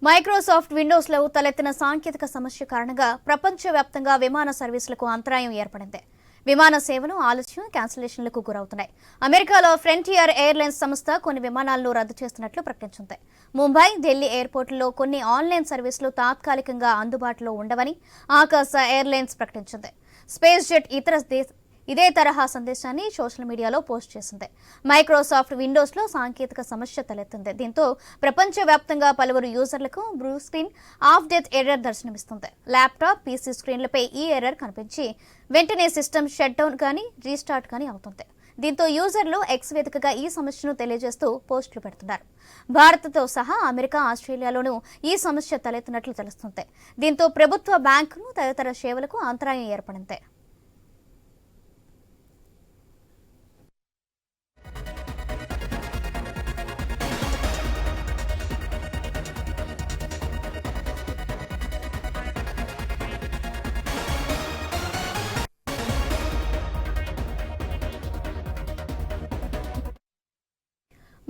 Microsoft విండోస్లో తలెత్తిన సాంకేతిక సమస్య కారణంగా ప్రపంచవ్యాప్తంగా విమాన సర్వీసులకు అంతరాయం ఏర్పడింది. విమాన సేవలు ఆలస్యం, క్యాన్సిలేషన్లకు గురవుతున్నాయి. అమెరికాలో ఫ్రంటియర్ ఎయిర్లైన్స్ సంస్థ కొన్ని విమానాలను రద్దు చేస్తున్నట్లు ప్రకటించింది. ముంబై, ఢిల్లీ ఎయిర్పోర్టుల్లో కొన్ని ఆన్లైన్ సర్వీసులు తాత్కాలికంగా అందుబాటులో ఉండవని ఆకాశ ఎయిర్లైన్స్ ప్రకటించింది. స్పేస్ జెట్ ఇదే తరహా సందేశాన్ని సోషల్ మీడియాలో పోస్ట్ చేసింది. మైక్రోసాఫ్ట్ విండోస్లో సాంకేతిక సమస్య తలెత్తింది. దీంతో ప్రపంచవ్యాప్తంగా పలువురు యూజర్లకు blue screen of death error దర్శనమిస్తుంది. ల్యాప్టాప్, పీసీ స్క్రీన్లపై ఈ ఎర్రర్ కనిపించి వెంటనే సిస్టమ్ షట్ డౌన్ కానీ రీస్టార్ట్ కానీ అవుతుంది. దీంతో యూజర్లు ఎక్స్ వేదికగా ఈ సమస్యను తెలియజేస్తూ పోస్టులు పెడుతున్నారు. భారత్తో సహా అమెరికా, ఆస్ట్రేలియాలోనూ ఈ సమస్య తలెత్తినట్లు తెలుస్తుంది. దీంతో ప్రభుత్వ బ్యాంకులు తదితర సేవలకు అంతరాయం ఏర్పడింది.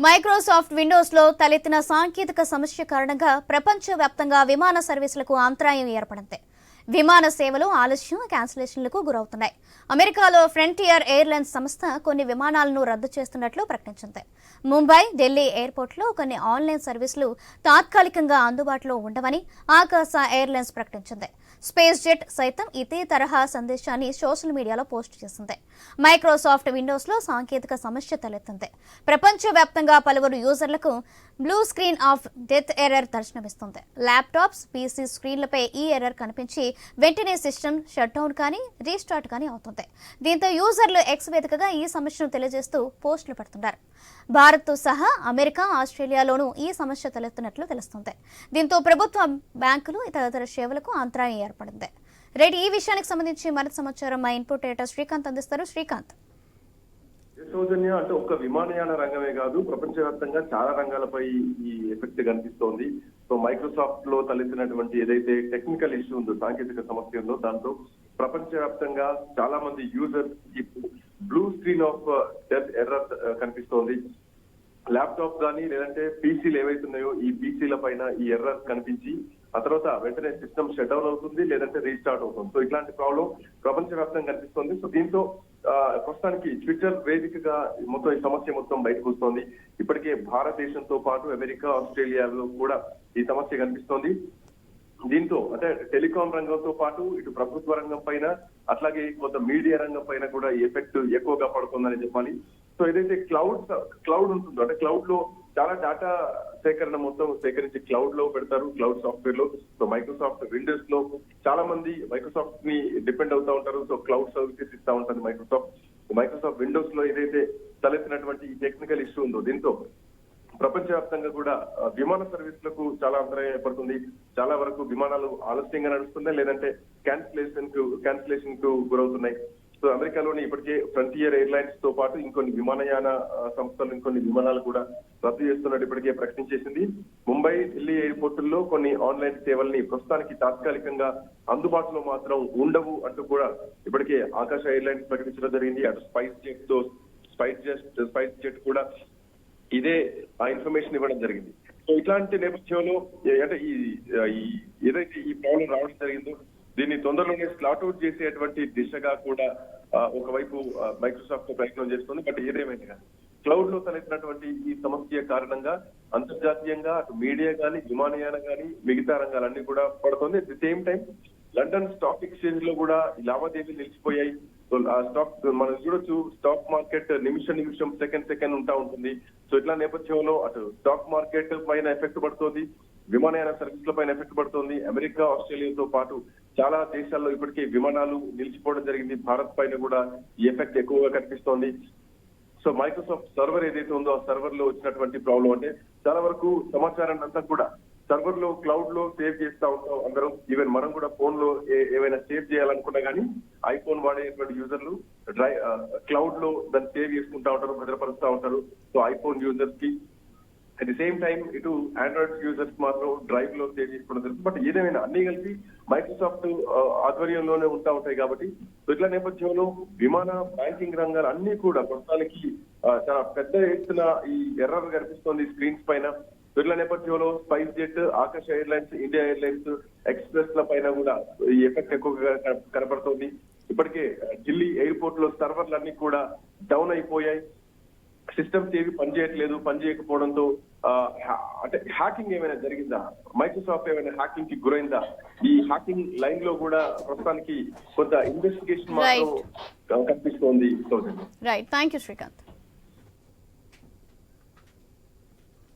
మైక్రోసాఫ్ట్ విండోస్లో తలెత్తిన సాంకేతిక సమస్య కారణంగా ప్రపంచవ్యాప్తంగా విమాన సర్వీసులకు అంతరాయం ఏర్పడింది. విమాన సేవలు ఆలస్యం, క్యాన్సిలేషన్లకు గురవుతున్నాయి. అమెరికాలో ఫ్రంటియర్ ఎయిర్లైన్స్ సంస్థ కొన్ని విమానాలను రద్దు చేస్తున్నట్లు ప్రకటించింది. ముంబై, ఢిల్లీ ఎయిర్పోర్టులో కొన్ని ఆన్లైన్ సర్వీసులు తాత్కాలికంగా అందుబాటులో ఉండవని ఆకాశ ఎయిర్లైన్స్ ప్రకటించింది. స్పేస్ జెట్ సైతం ఇదే తరహా సందేశాన్ని సోషల్ మీడియాలో పోస్ట్ చేసింది. మైక్రోసాఫ్ట్ విండోస్లో సాంకేతిక సమస్య తలెత్తింది. ప్రపంచవ్యాప్తంగా పలువురు యూజర్లకు blue screen of death error దర్శనమిస్తుంది. ల్యాప్టాప్స్, పీసీ స్క్రీన్లపై ఈ ఎర్రర్ కనిపించి వెంటనే సిస్టమ్ షట్ డౌన్ కానీ రీస్టార్ట్ కానీ అవుతుంది. దీంతో యూజర్లు ఎక్స్ వేదికగా ఈ సమస్యను తెలియజేస్తూ పోస్టులు పెడుతున్నారు. భారత్తో సహా అమెరికా, ఆస్ట్రేలియాలోనూ ఈ సమస్య తలెత్తినట్లు తెలుస్తుంది. దీంతో ప్రభుత్వ బ్యాంకులు తదితర సేవలకు అంతరాయం ఏర్పడింది. రెడ్డి, ఈ విషయానికి సంబంధించి మరింత సమాచారం మా ఇన్పుట్ ఎడిటర్ శ్రీకాంత్ అందిస్తారు. శ్రీకాంత్, సౌజన్య, అంటే ఒక్క విమానయాన రంగమే కాదు, ప్రపంచవ్యాప్తంగా చాలా రంగాలపై ఈ ఎఫెక్ట్ కనిపిస్తోంది. సో మైక్రోసాఫ్ట్ లో తలెత్తినటువంటి ఏదైతే టెక్నికల్ ఇష్యూ ఉందో, సాంకేతిక సమస్య ఉందో, దాంతో ప్రపంచవ్యాప్తంగా చాలా మంది యూజర్స్ కి blue screen of death error కనిపిస్తోంది. ల్యాప్టాప్ కానీ లేదంటే పీసీలు ఏవైతున్నాయో ఈ పీసీల పైన ఈ ఎర్రర్ కనిపించి ఆ తర్వాత వెంటనే సిస్టమ్ షట్ డౌన్ అవుతుంది, లేదంటే రీస్టార్ట్ అవుతుంది. సో ఇట్లాంటి ప్రాబ్లం ప్రపంచవ్యాప్తంగా కనిపిస్తోంది. సో దీంతో ప్రస్తుతానికి ట్విట్టర్ వేదికగా మొత్తం ఈ సమస్య మొత్తం బయటకు వస్తోంది. ఇప్పటికే భారతదేశంతో పాటు అమెరికా, ఆస్ట్రేలియాలో కూడా ఈ సమస్య కనిపిస్తోంది. దీంతో అంటే టెలికాం రంగంతో పాటు ఇటు ప్రభుత్వ రంగం పైన, అట్లాగే కొంత మీడియా రంగం పైన కూడా ఈ ఎఫెక్ట్ ఎక్కువగా పడుతుందని చెప్పాలి. సో ఏదైతే క్లౌడ్ ఉంటుందో, అంటే క్లౌడ్ లో చాలా డేటా సేకరణ మొత్తం సేకరించి క్లౌడ్ లో పెడతారు, క్లౌడ్ సాఫ్ట్వేర్ లో. సో మైక్రోసాఫ్ట్ విండోస్ లో చాలా మంది మైక్రోసాఫ్ట్ ని డిపెండ్ అవుతా ఉంటారు. సో క్లౌడ్ సర్వీసెస్ ఇస్తా ఉంటుంది మైక్రోసాఫ్ట్ విండోస్ లో ఏదైతే తలెత్తినటువంటి ఈ టెక్నికల్ ఇష్యూ ఉందో, దీంతో ప్రపంచవ్యాప్తంగా కూడా విమాన సర్వీసులకు చాలా అంతరాయం ఏర్పడుతుంది. చాలా వరకు విమానాలు ఆలస్యంగా నడుస్తున్నాయి, లేదంటే క్యాన్సిలేషన్ కు గురవుతున్నాయి. సో అమెరికాలోని ఇప్పటికే ఫ్రంటియర్ ఎయిర్లైన్స్ తో పాటు ఇంకొన్ని విమానయాన సంస్థలు ఇంకొన్ని విమానాలు కూడా రద్దు చేస్తున్నట్టు ఇప్పటికే ప్రకటించేసింది. ముంబై, ఢిల్లీ ఎయిర్పోర్టుల్లో కొన్ని ఆన్లైన్ సేవల్ని ప్రస్తుతానికి తాత్కాలికంగా అందుబాటులో మాత్రం ఉండవు అంటూ కూడా ఇప్పటికే ఆకాశ ఎయిర్లైన్స్ ప్రకటించడం జరిగింది. అటు స్పైస్ జెట్ కూడా ఇదే ఆ ఇన్ఫర్మేషన్ ఇవ్వడం జరిగింది. సో ఇట్లాంటి నేపథ్యంలో అంటే ఏదైతే ఈ ప్రాబ్లం రావడం జరిగిందో, దీన్ని తొందరలోనే స్లాట్ అవుట్ చేసేటువంటి దిశగా కూడా ఒకవైపు మైక్రోసాఫ్ట్ ప్రయత్నం చేస్తుంది. బట్ ఏదేమైనా క్లౌడ్ లో తలెత్తినటువంటి ఈ సమస్య కారణంగా అంతర్జాతీయంగా అటు మీడియా కానీ, విమానయానం కానీ, మిగతా రంగాలన్నీ కూడా పడుతుంది. At the same time London stock exchange లో కూడా లావాదేవీలు నిలిచిపోయాయి. సో ఆ స్టాక్ మనం చూడొచ్చు, స్టాక్ మార్కెట్ నిమిషం సెకండ్ ఉంటా ఉంటుంది. సో ఇట్లా నేపథ్యంలో అటు స్టాక్ మార్కెట్ పైన ఎఫెక్ట్ పడుతుంది, విమానయాన సర్వీసుల పైన ఎఫెక్ట్ పడుతుంది. అమెరికా, ఆస్ట్రేలియాతో పాటు చాలా దేశాల్లో ఇప్పటికే విమానాలు నిలిచిపోవడం జరిగింది. భారత్ పైన కూడా ఈ ఎఫెక్ట్ ఎక్కువగా కనిపిస్తోంది. సో మైక్రోసాఫ్ట్ సర్వర్ ఏదైతే ఉందో ఆ సర్వర్ లో వచ్చినటువంటి ప్రాబ్లం, అంటే చాలా వరకు సమాచారాన్ని అంతా కూడా సర్వర్ లో, క్లౌడ్ లో సేవ్ చేస్తా ఉంటాం అందరం. ఈవెన్ మనం కూడా ఫోన్ లో ఏవైనా సేవ్ చేయాలనుకున్నా కానీ ఐఫోన్ వాడేటువంటి యూజర్లు క్లౌడ్ లో దాన్ని సేవ్ చేసుకుంటా ఉంటారు, భద్రపరుస్తూ ఉంటారు. సో ఐఫోన్ యూజర్స్ కి అట్ ది సేమ్ టైం ఇటు ఆండ్రాయిడ్ యూజర్స్ మాత్రం డ్రైవ్ లో సేవ్ చేసుకోవడం జరుగుతుంది. బట్ ఏదేమైనా అన్ని కలిపి మైక్రోసాఫ్ట్ ఆధ్వర్యంలోనే ఉంటాయి కాబట్టి ఇట్లా నేపథ్యంలో విమాన, బ్యాంకింగ్ రంగాలు అన్ని కూడా ప్రస్తుతానికి చాలా పెద్ద ఎత్తున ఈ ఎర్రర్ కనిపిస్తోంది స్క్రీన్స్ పైన. వీళ్ళ నేపథ్యంలో స్పైస్ జెట్, ఆకాశ ఎయిర్లైన్స్, ఇండియా ఎయిర్లైన్స్, ఎక్స్ప్రెస్ ల పైన కూడా ఈ ఎఫెక్ట్ ఎక్కువగా కనబడుతోంది. ఇప్పటికే ఢిల్లీ ఎయిర్పోర్ట్ లో సర్వర్లన్నీ కూడా డౌన్ అయిపోయాయి. సిస్టమ్స్ ఏవి పనిచేయట్లేదు. పనిచేయకపోవడంతో అంటే హ్యాకింగ్ ఏమైనా జరిగిందా, మైక్రోసాఫ్ట్ ఏమైనా హ్యాకింగ్ కి గురైందా, ఈ హ్యాకింగ్ లైన్ లో కూడా ప్రస్తుతానికి కొంత ఇన్వెస్టిగేషన్ మాత్రం కనిపిస్తోంది. Right, thank you Srikanth.